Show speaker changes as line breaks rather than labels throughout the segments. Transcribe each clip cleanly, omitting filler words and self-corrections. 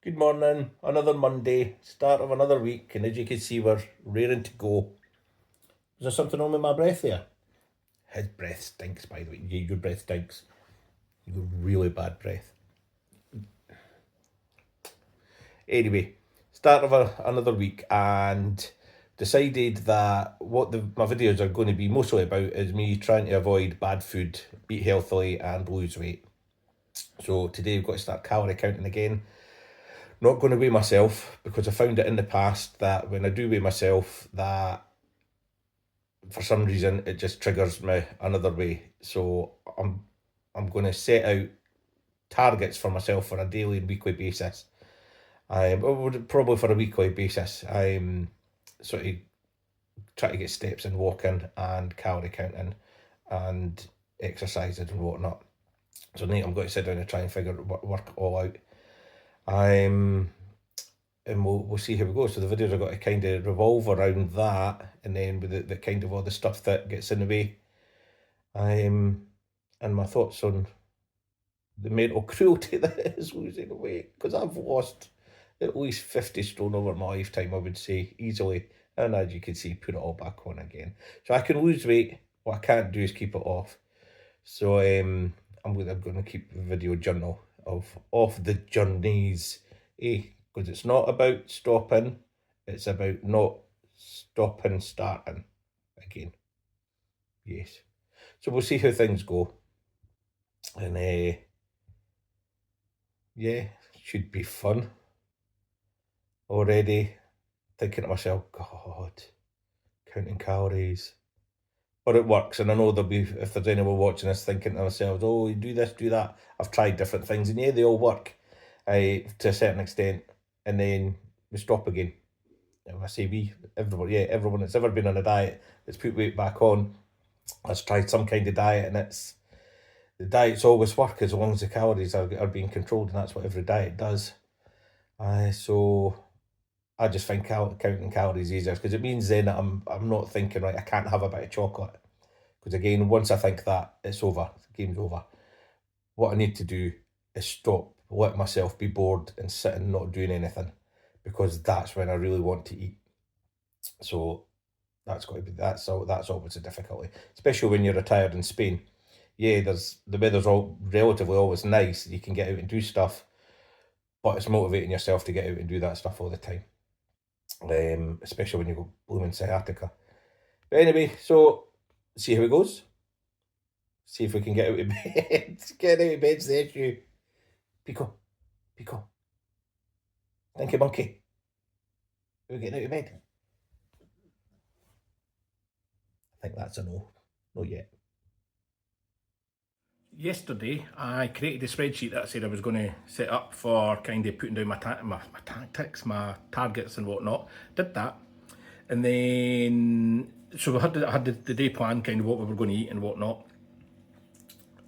Good morning, another Monday, start of another week, and as you can see, we're raring to go. Is there something wrong with my breath there? His breath stinks, by the way. Yeah, your breath stinks. You got really bad breath. Anyway, start of another week, and decided that what my videos are going to be mostly about is me trying to avoid bad food, eat healthily, and lose weight. So today we've got to start calorie counting again. Not going to weigh myself because I found it in the past that when I do weigh myself, that for some reason it just triggers me another way. So I'm going to set out targets for myself for a daily and weekly basis. Probably for a weekly basis. I'm sort of try to get steps in walking and calorie counting and exercising and whatnot. So Nate, I'm going to sit down and try and work it all out. I'm and we'll see how we go. So the videos are going to kind of revolve around that, and then with the kind of all the stuff that gets in the way, and my thoughts on the mental cruelty that is losing weight, because I've lost at least 50 stone over my lifetime, I would say, easily, and as you can see, put it all back on again. So I can lose weight. What I can't do is keep it off. So I'm going to keep a video journal of the journeys, because it's not about stopping, it's about not stopping starting again. Yes. So we'll see how things go. And yeah, should be fun. Already thinking to myself, God, counting calories. But it works, and I know there'll be, if there's anyone watching this thinking to themselves, oh, you do this, do that. I've tried different things, and yeah, they all work to a certain extent, and then we stop again. I say we, everybody, yeah, everyone that's ever been on a diet that's put weight back on has tried some kind of diet, and the diets always work as long as the calories are being controlled, and that's what every diet does. So I just find counting calories easier because it means then that I'm not thinking, right, I can't have a bit of chocolate, because again, once I think that, it's over, the game's over. What I need to do is stop, let myself be bored and sit and not doing anything, because that's when I really want to eat. So that's got to be that's always a difficulty, especially when you're retired in Spain. Yeah, there's the weather's all relatively always nice. You can get out and do stuff, but it's motivating yourself to get out and do that stuff all the time. Especially when you go blooming sciatica. But anyway, so see how it goes. See if we can get out of bed. Getting out of bed's the issue. Pico, Pico, Stinky Monkey. Are we getting out of bed? I think that's a no. Not yet. Yesterday, I created a spreadsheet that I said I was going to set up for kind of putting down my tactics, my targets and whatnot. Did that. And then, so I had the day plan, kind of what we were going to eat and whatnot.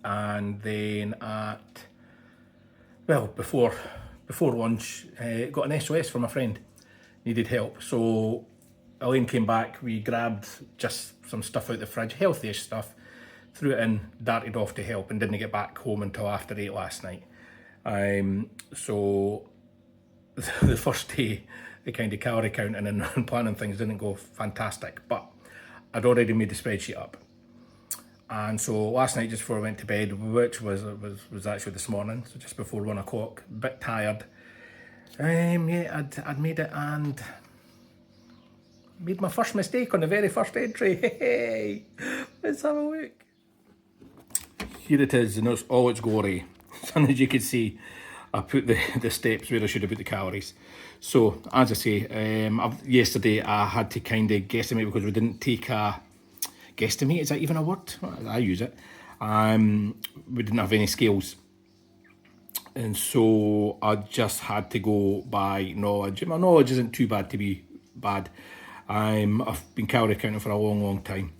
And then before lunch, got an SOS from a friend. Needed help. So Elaine came back, we grabbed just some stuff out the fridge, healthy-ish stuff, threw it in, darted off to help, and didn't get back home until after 8 last night. So the first day, the kind of calorie counting and planning things didn't go fantastic, but I'd already made the spreadsheet up. And so last night, just before I went to bed, which was actually this morning, so just before 1 o'clock, a bit tired. Yeah, I'd made it and made my first mistake on the very first entry. Hey, let's have a look. Here it is in all its glory. And as you can see, I put the steps where I should have put the calories. So, as I say, yesterday I had to kind of guesstimate because we didn't take a guesstimate. Is that even a word? I use it. We didn't have any scales. And so I just had to go by knowledge. My knowledge isn't too bad to be bad. I've been calorie counting for a long, long time.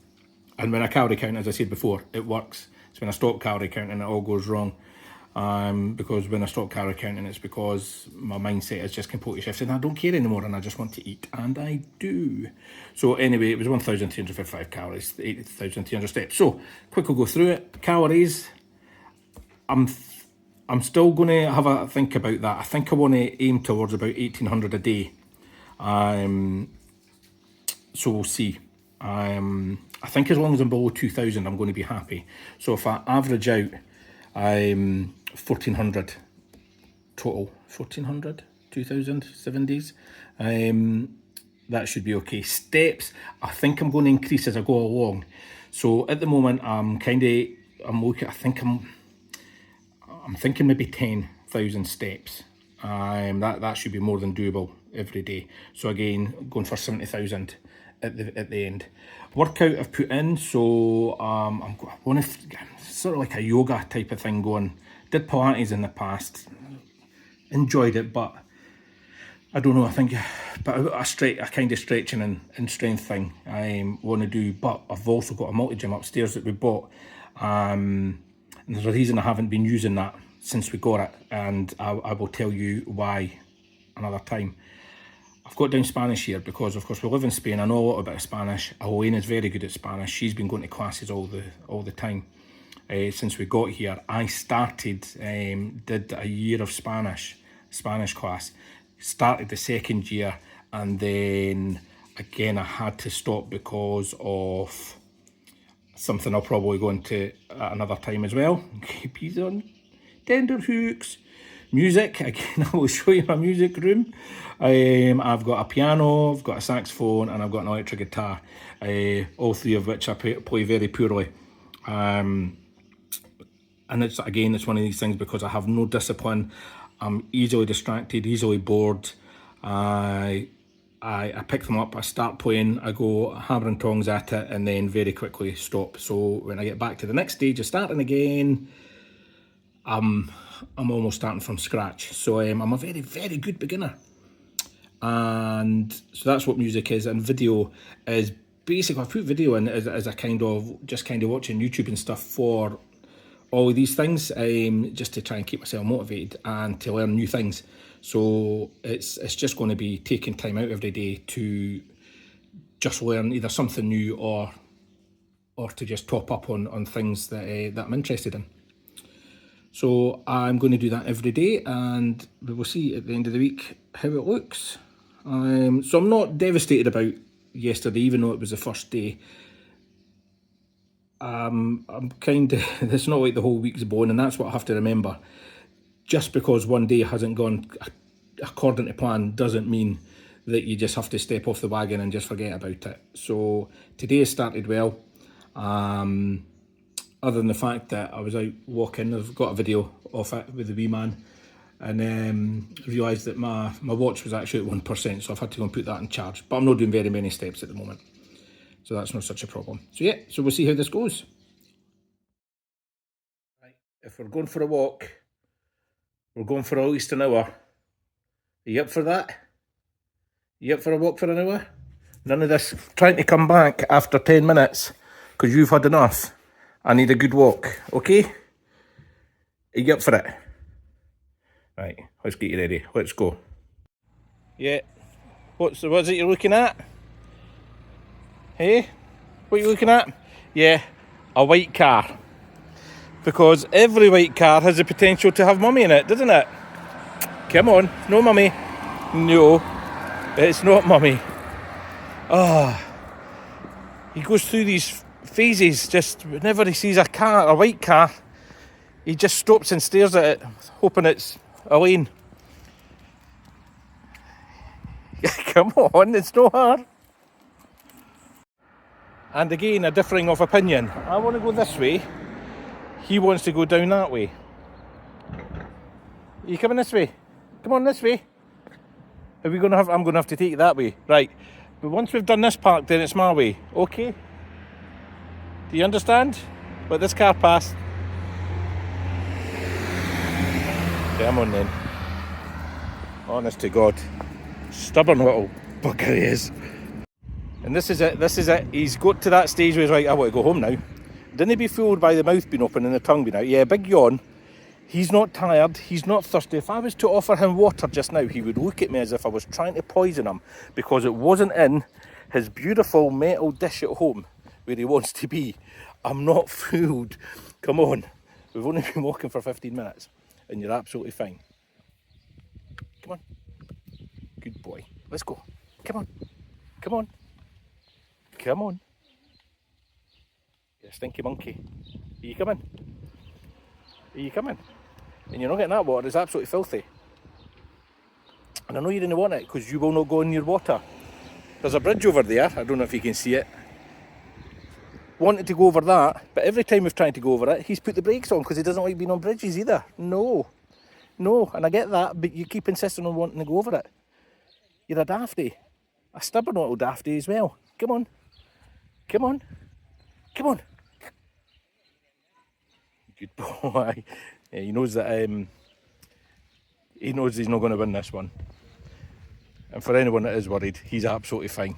And when I calorie count, as I said before, it works. It's when I stop calorie counting, it all goes wrong. Because when I stop calorie counting, it's because my mindset is just completely shifted and I don't care anymore and I just want to eat, and I do. So anyway, it was 1,355 calories, 8,300 steps. So quick, we'll go through it. Calories,
I'm still going to have a think about that. I think I want to aim towards about 1,800 a day. So we'll see. I think as long as I'm below 2,000, I'm going to be happy. So if I average out 1,400 total, 1,400, 2,000, 7 days, that should be okay. Steps, I think I'm going to increase as I go along. So at the moment, I'm looking, I think I'm thinking maybe 10,000 steps. That should be more than doable every day. So again, going for 70,000 at the end. Workout I've put in, so I'm going to sort of like a yoga type of thing going. Did Pilates in the past, enjoyed it, but I don't know. I think, but a kind of stretching and strength thing I want to do. But I've also got a multi gym upstairs that we bought. And there's a reason I haven't been using that since we got it, and I will tell you why another time. I've got down Spanish here because, of course, we live in Spain. I know a little bit of Spanish. Elena's very good at Spanish. She's been going to classes all the time since we got here. I started, did a year of Spanish class. Started the second year, and then again I had to stop because of something I'll probably go into at another time as well. Keep these on tender hooks. Music, again, I will show you my music room. I've got a piano, I've got a saxophone, and I've got an electric guitar. All three of which I play very poorly. And it's one of these things because I have no discipline. I'm easily distracted, easily bored. I pick them up, I start playing, I go hammer and tongs at it, and then very quickly stop. So when I get back to the next stage of starting again, I'm almost starting from scratch. So I'm a very, very good beginner. And so that's what music is. And video is basically, I put video in as a kind of watching YouTube and stuff for all of these things, just to try and keep myself motivated and to learn new things. So it's just going to be taking time out every day to just learn either something new or to just top up on things that I'm interested in. So I'm going to do that every day, and we will see at the end of the week how it looks. So I'm not devastated about yesterday, even though it was the first day. I'm kind of, it's not like the whole week's blown, and that's what I have to remember. Just because one day hasn't gone according to plan doesn't mean that you just have to step off the wagon and just forget about it. So today has started well. Other than the fact that I was out walking, I've got a video of it with the wee man, and realised that my watch was actually at 1%, so I've had to go and put that in charge. But I'm not doing very many steps at the moment, so that's not such a problem. So yeah, so we'll see how this goes. Right, if we're going for a walk, we're going for at least an hour. Are you up for that? Are you up for a walk for an hour? None of this trying to come back after 10 minutes because you've had enough. I need a good walk, okay? Are you up for it? Right, let's get you ready. Let's go. Yeah. What's it you're looking at? Hey? What are you looking at? Yeah, a white car. Because every white car has the potential to have mummy in it, doesn't it? Come on, no mummy. No, it's not mummy. He goes through these phases, just whenever he sees a white car, he just stops and stares at it, hoping it's Elaine. Come on, it's no hard. And again, a differing of opinion. I want to go this way. He wants to go down that way. Are you coming this way? Come on this way. I'm going to have to take it that way. Right. But once we've done this park, then it's my way. Okay? Do you understand? Let this car pass. Come on then. Honest to God. Stubborn little bugger he is. And this is it. He's got to that stage where he's like, I want to go home now. Didn't he be fooled by the mouth being open and the tongue being out? Yeah, big yawn. He's not tired. He's not thirsty. If I was to offer him water just now, he would look at me as if I was trying to poison him because it wasn't in his beautiful metal dish at home where he wants to be. I'm not fooled. Come on. We've only been walking for 15 minutes. and you're absolutely fine. Come on. Good boy. Let's go. Come on. Come on. Come on. You stinky monkey. Are you coming? Are you coming? And you're not getting that water, it's absolutely filthy. And I know you didn't want it because you will not go near water. There's a bridge over there, I don't know if you can see it. Wanted to go over that, but every time we've tried to go over it, he's put the brakes on because he doesn't like being on bridges either. No, and I get that, but you keep insisting on wanting to go over it. You're a dafty. A stubborn little dafty as well. Come on. Come on. Come on. Good boy. Yeah, he knows that he knows he's not going to win this one. And for anyone that is worried, he's absolutely fine.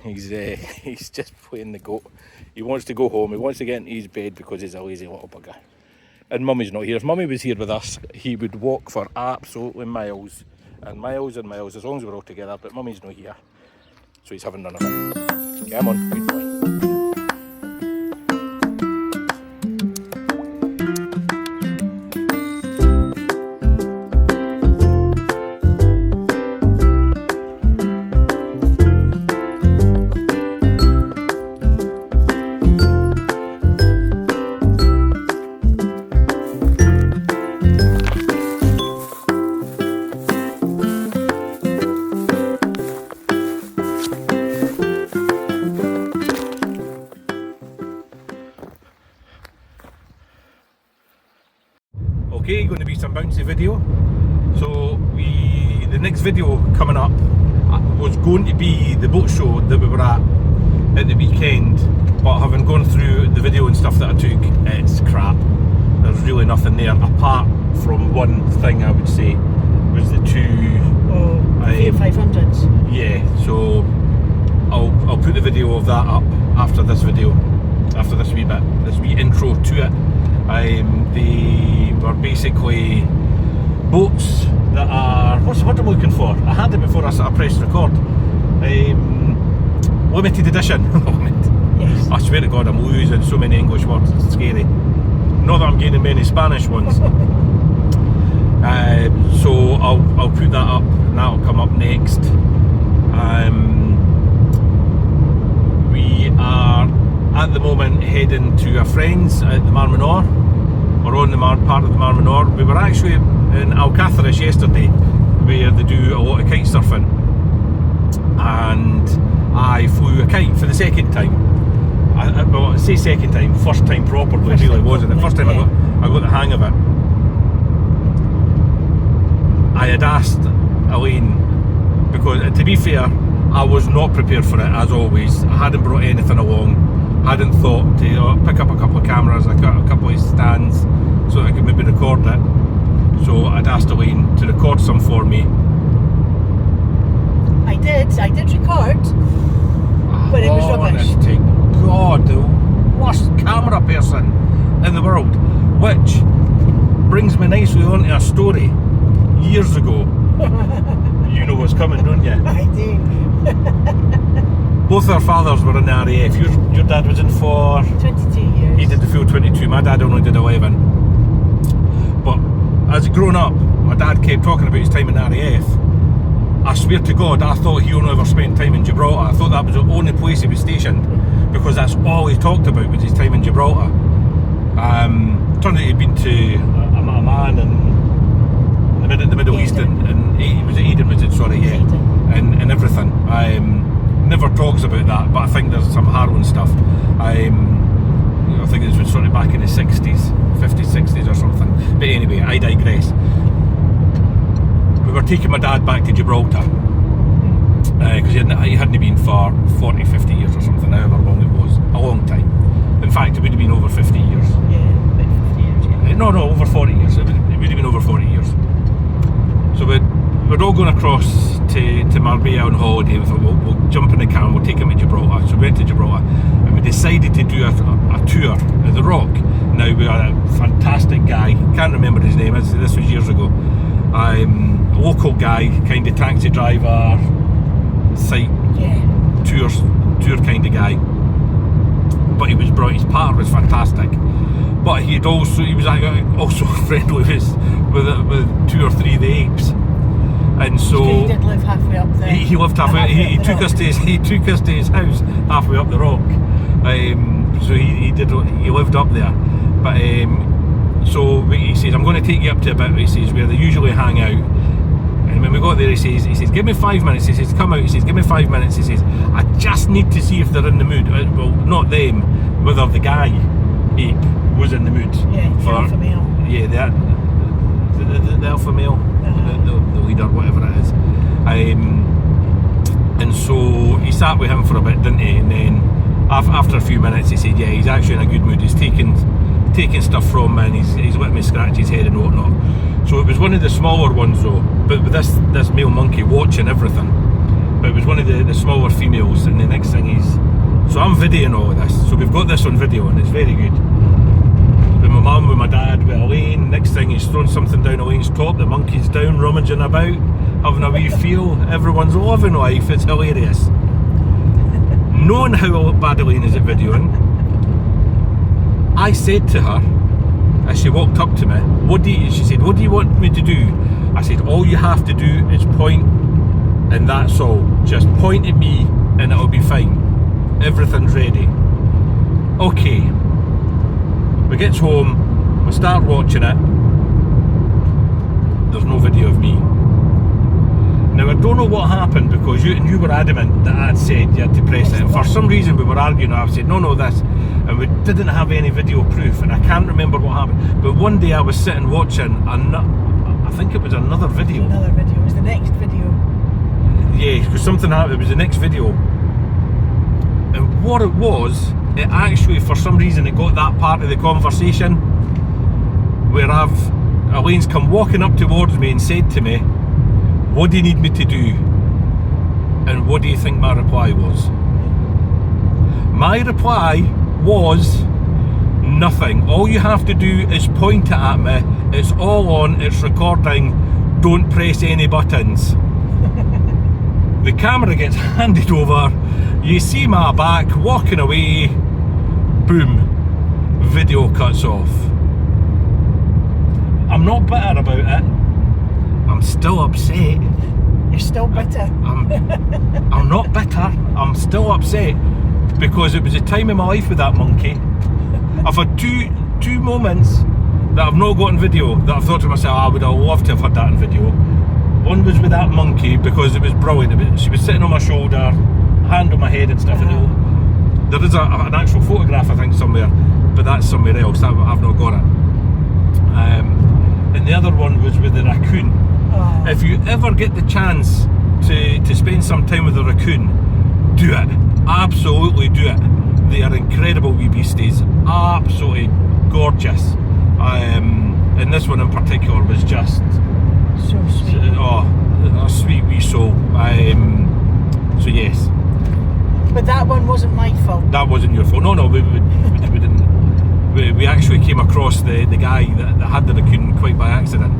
He's just playing the goat. He wants to go home. He wants to get into his bed because he's a lazy little bugger. And Mummy's not here. If Mummy was here with us, he would walk for absolutely miles and miles and miles as long as we're all together. But Mummy's not here, so he's having none of it. Come on, good boy. Okay, going to be some bouncy video. So the next video coming up was going to be the boat show that we were at the weekend, but having gone through the video and stuff that I took, it's crap. There's really nothing there apart from one thing I would say was the two
500s.
Yeah, so I'll put the video of that up after this video, after this wee bit, this wee intro to it. They were basically boats that are, what's the word I'm looking for? I had it before I pressed record. Limited edition.
Yes.
I swear to God, I'm losing so many English words, it's scary. Not that I'm gaining many Spanish ones. So I'll put that up, and that'll come up next. We are at the moment heading to a friend's at the Mar Menor, or on the part of the Mar Menor. We were actually in Alcáceres yesterday, where they do a lot of kite surfing, and I flew a kite for the second time. Well, I say second time, first time properly, really wasn't. The first time I got the hang of it. I had asked Elaine, because to be fair, I was not prepared for it as always. I hadn't brought anything along. I hadn't thought to pick up a couple of cameras, I got a couple of stands so that I could maybe record it. So I'd asked Elaine to record some for me.
I did record, but it was rubbish.
Honest to God, the worst camera person in the world. Which brings me nicely onto a story years ago. You know what's coming, don't you?
I do.
Both our fathers were in the RAF. Your dad was in for
22 years.
He did the full 22. My dad only did 11. But as grown up, my dad kept talking about his time in the RAF. I swear to God, I thought he only ever spent time in Gibraltar. I thought that was the only place he was stationed, because that's all he talked about was his time in Gibraltar. Turned out he'd been to Amman and the Middle East, and was it Eden? Was it? Sorry, yeah, and everything. Never talks about that, but I think there's some harrowing stuff. I think this was sort of back in the 60s, 50s, 60s or something. But anyway, I digress. We were taking my dad back to Gibraltar because he hadn't been for 40, 50 years or something, however long it was. A long time. In fact, it would have been over 50 years.
Yeah, about 50 years, yeah.
No, over 40 years. It would have been over 40 years. So we're all going across to Marbella on holiday. We thought, we'll jump in the car and we'll take him to Gibraltar. So we went to Gibraltar and we decided to do a tour of the Rock. Now, we had a fantastic guy, can't remember his name, this was years ago. A local guy, kind of taxi driver, site tour kind of guy. But he was brilliant, his partner was fantastic. but he was like also friendly with 2 or 3 of the apes, and so
He did live halfway up there.
he lived halfway. He took us to his house halfway up the rock. So he lived up there, but so he says, I'm going to take you up to a bit, he says, where they usually hang out. And when we got there, he says, give me 5 minutes. He says, come out. He says, give me 5 minutes. He says, I just need to see if they're in the mood. Well, not them, whether the guy ape was in the mood.
Yeah, the alpha male.
Yeah, the alpha male, the leader, whatever it is. And so he sat with him for a bit, didn't he? And then after a few minutes, he said, yeah, he's actually in a good mood. He's taking stuff from me, and he's letting me scratch his head and whatnot. So it was one of the smaller ones though, but with this male monkey watching everything. But it was one of the smaller females, and the next thing so I'm videoing all of this. So we've got this on video, and it's very good. With my mum, with my dad, with Elaine. Next thing, he's thrown something down Elaine's top. The monkey's down, rummaging about, having a wee feel. Everyone's loving life. It's hilarious. Knowing how bad Elaine is at videoing, I said to her, as she walked up to me, she said, what do you want me to do? I said, all you have to do is point, and that's all. Just point at me and it'll be fine. Everything's ready. Okay. We get home, we start watching it. There's no video of me. Now I don't know what happened, because you were adamant that I'd said you had to press it, and for some reason we were arguing. I said no this, and we didn't have any video proof, and I can't remember what happened. But one day I was sitting watching, I think it was another video.
It was the next video.
Yeah, because something happened. It was the next video, and what it was, it actually, for some reason, it got that part of the conversation where Elaine's come walking up towards me and said to me, what do you need me to do? And what do you think my reply was? My reply was nothing. All you have to do is point it at me. It's all on, it's recording. Don't press any buttons. The camera gets handed over. You see my back walking away. Boom. Video cuts off. I'm not bitter about it. I'm still upset.
You're still bitter.
I'm not bitter. I'm still upset, because it was a time in my life with that monkey. I've had two moments that I've not got on video that I've thought to myself, I would have loved to have had that on video. One was with that monkey, because it was brilliant. She was sitting on my shoulder, hand on my head and stuff. And there is an actual photograph, I think, somewhere, but that's somewhere else. I've not got it. And the other one was with the raccoon.
Oh.
If you ever get the chance to spend some time with a raccoon, do it. Absolutely do it. They are incredible wee beasties. Absolutely gorgeous. And this one in particular was just
So sweet.
a sweet wee soul. So yes.
But that one wasn't my fault.
That wasn't your fault. No, we didn't. We actually came across the guy that had the raccoon quite by accident,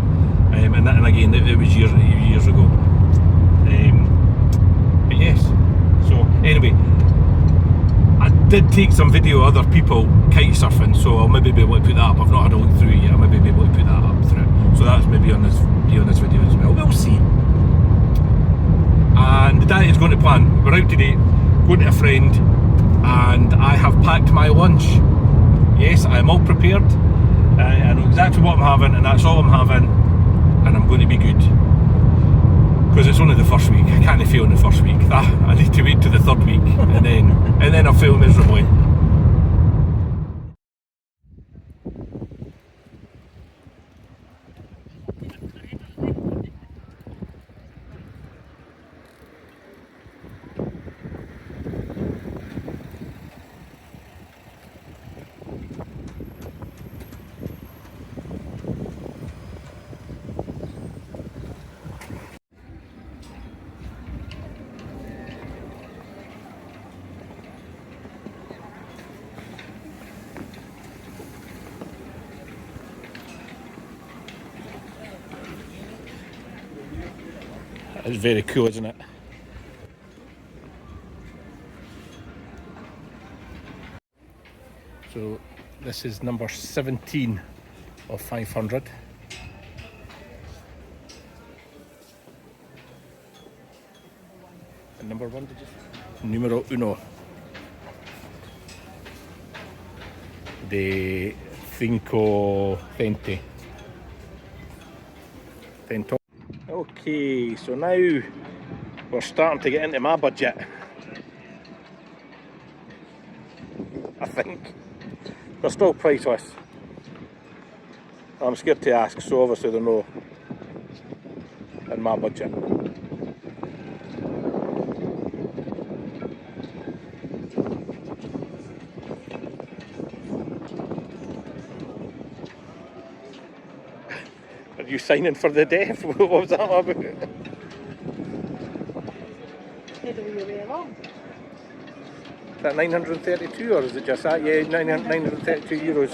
and again it was years ago. But yes. So anyway, I did take some video of other people kite surfing, so I'll maybe be able to put that up. I've not had a look through it yet. I'll maybe be able to put that up through. So that's maybe on this video as well. We'll see. And the diet is going to plan. We're out today, going to a friend, and I have packed my lunch. Yes, I'm all prepared. I know exactly what I'm having, and that's all I'm having, and I'm going to be good. Because it's only the first week. I can't fail in the first week. I need to wait to the third week, and then I'll fail miserably. It's very cool, isn't it? So This is number 17 of 500. And number 1, did you say? Numero uno. De 520. Okay, so now we're starting to get into my budget. I think. They're still priceless. I'm scared to ask, so obviously they're no in my budget. Are you signing for the deaf? What was that about? Is that 932 or is it just that? Yeah, 932 euros.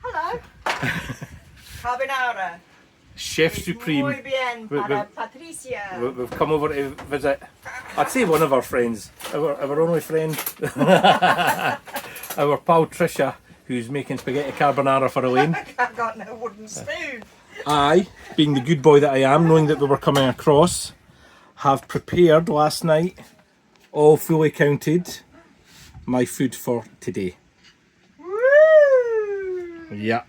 Hello. Carbonara.
Chef Supreme.
Muy bien para Patricia.
We've come over to visit, I'd say one of our friends, our only friend, our pal Trisha, who's making spaghetti carbonara for Elaine.
I've got no wooden spoon.
I, being the good boy that I am, knowing that we were coming across, have prepared last night, all fully counted, my food for today.
Woo!
Yep,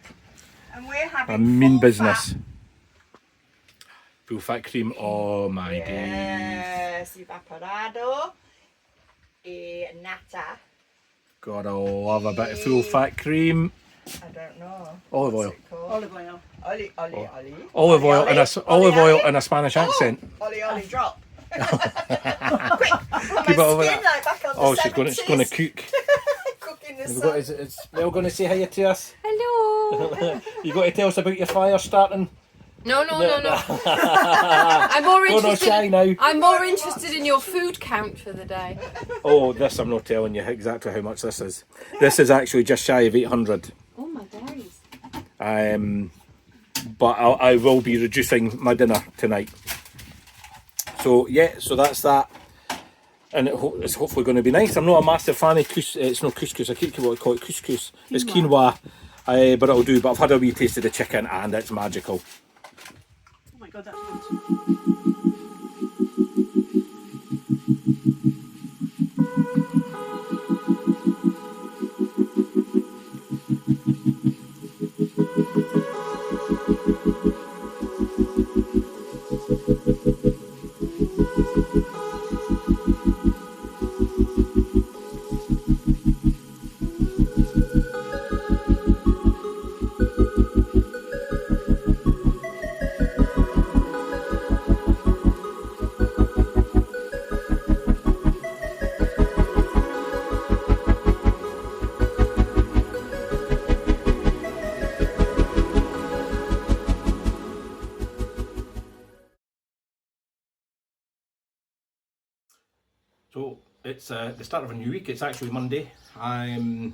And we're having
a mean
full
business.
fat.
Full fat cream, oh my days.
Yes, evaporado y nata.
God, I love a bit of full fat cream.
I don't know.
Olive
What's
oil.
it called?
Olive oil.
Oli.
Olive oil and olive oil in a Spanish
Oh,
accent.
Oli drop. Quick,
Keep it over
skin
that.
like back on
Oh,
the
she's going
70s.
to cook.
Cooking the
Have we
sun.
got, is Mel going to say hi to us?
Hello.
You got to tell us about your fire starting?
No. I'm more
Go no
interested.
shy now.
I'm more interested in your food count for the day.
Oh, this I'm not telling you exactly how much this is. This is actually just shy of 800.
Oh my days.
But I will be reducing my dinner tonight. So yeah, so that's that. And it's hopefully going to be nice. I'm not a massive fan of it's not couscous, I keep what I call it couscous. It's quinoa, but it'll do. But I've had a wee taste of the chicken and it's magical.
Oh my god, that's good.
So it's the start of a new week. It's actually Monday. I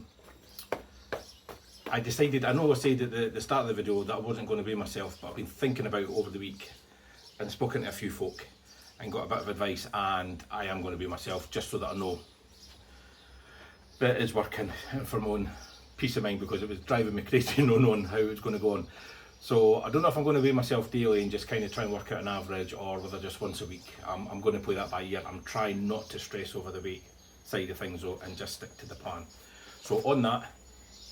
decided, I know I said at the start of the video that I wasn't going to be myself, but I've been thinking about it over the week and spoken to a few folk and got a bit of advice, and I am going to be myself just so that I know that it is working for my own peace of mind, because it was driving me crazy not knowing how it's going to go on. So I don't know if I'm going to be myself daily and just kind of try and work out an average, or whether just once a week. I'm going to play that by ear. I'm trying not to stress over the weight side of things though, and just stick to the plan. So on that,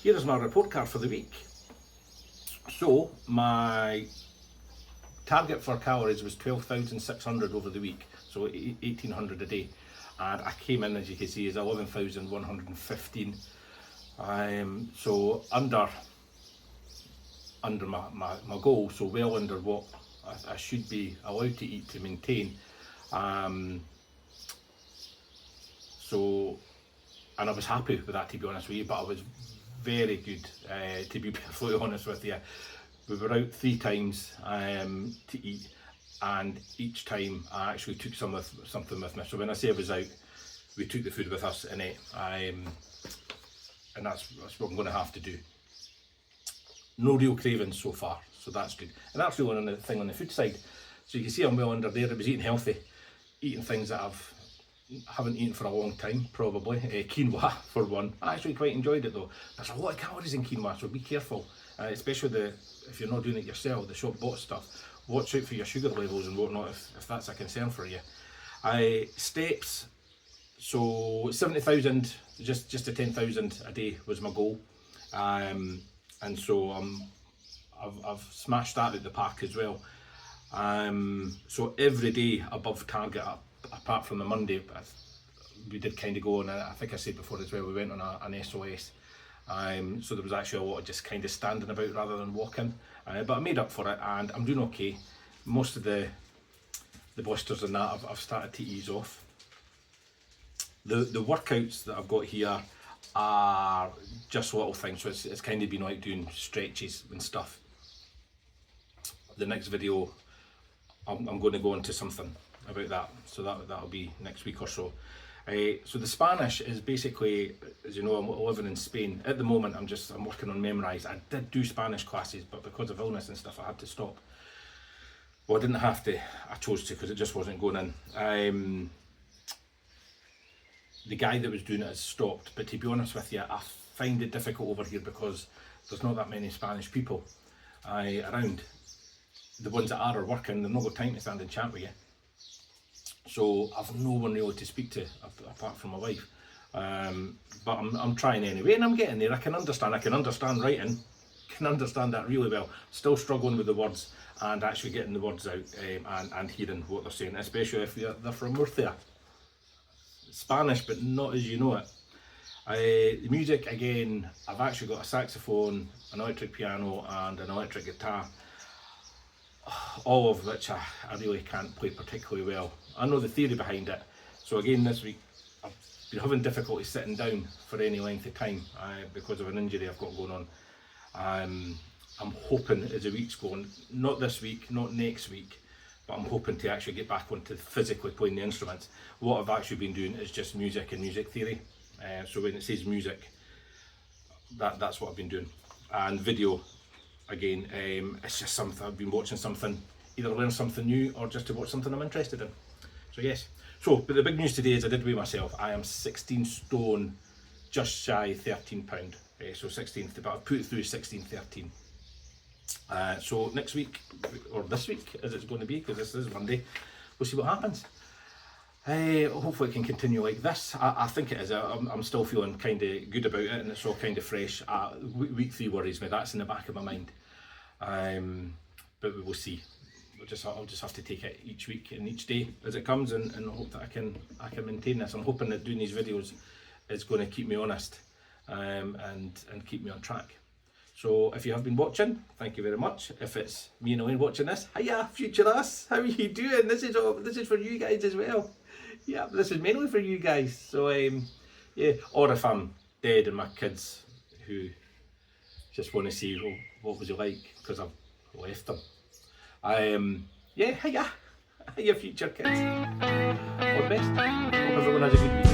here is my report card for the week. So my target for calories was 12,600 over the week. so 1800 a day. And I came in, as you can see, as 11,115. So under my goal, so well under what I should be allowed to eat to maintain. So, and I was happy with that, to be honest with you, but I was very good, to be perfectly honest with you. We were out 3 times to eat, and each time I actually took something with me. So when I say I was out, we took the food with us and ate, and that's what I'm going to have to do. No real cravings so far, so that's good. And that's really on the thing on the food side. So you can see I'm well under there. It was eating healthy, eating things that haven't eaten for a long time, probably. Quinoa for one. I actually quite enjoyed it though. There's a lot of calories in quinoa, so be careful, especially if you're not doing it yourself, the shop bought stuff. Watch out for your sugar levels and whatnot if that's a concern for you. Steps, so 70,000, just to 10,000 a day was my goal, and so I've smashed that at the park as well. So every day above target, apart from the Monday, we did kind of go on, I think I said before as well, we went on an SOS. So there was actually a lot of just kind of standing about rather than walking, but I made up for it and I'm doing okay. Most of the blisters and that I've started to ease off. The workouts that I've got here are just little things, so it's kind of been like doing stretches and stuff. The next video I'm going to go into something about that, so that'll be next week or so. So the Spanish is basically, as you know, I'm living in Spain at the moment. I'm working on memorise. I did do Spanish classes, but because of illness and stuff I had to stop. Well, I didn't have to, I chose to because it just wasn't going in. The guy that was doing it has stopped, but to be honest with you, I find it difficult over here because there's not that many Spanish people around. The ones that are working, they've not got time to stand and chat with you. So I've no one really to speak to apart from my wife. But I'm trying anyway, and I'm getting there. I can understand writing, can understand that really well. Still struggling with the words and actually getting the words out, and hearing what they're saying, especially if they're from Murcia. Spanish, but not as you know it. The music, again, I've actually got a saxophone, an electric piano and an electric guitar, all of which I really can't play particularly well. I know the theory behind it, so again this week I've been having difficulty sitting down for any length of time because of an injury I've got going on. I'm hoping as the week's going, not this week, not next week, but I'm hoping to actually get back onto physically playing the instruments. What I've actually been doing is just music and music theory. So when it says music, that's what I've been doing. And video, again, it's just something I've been watching, something, either learn something new or just to watch something I'm interested in. So yes. So, but the big news today is I did weigh myself. I am 16 stone, just shy £13. So 16, but I've put it through 16.13. So next week, or this week as it's going to be, because this is Monday, we'll see what happens. Hopefully it can continue like this. I think it is. I'm still feeling kind of good about it and it's all kind of fresh. Week 3 worries me, that's in the back of my mind. But we will see. I'll just have to take it each week and each day as it comes, and hope that I can maintain this. I'm hoping that doing these videos is going to keep me honest, and keep me on track. So if you have been watching, thank you very much. If it's me and Elaine watching this, hiya, future us, how are you doing? This is for you guys as well. Yeah, this is mainly for you guys. So yeah, or if I'm dead and my kids who just want to see, well, what was it like because I've left them. Yeah, hiya future kids. All the best. Hope everyone has a good week.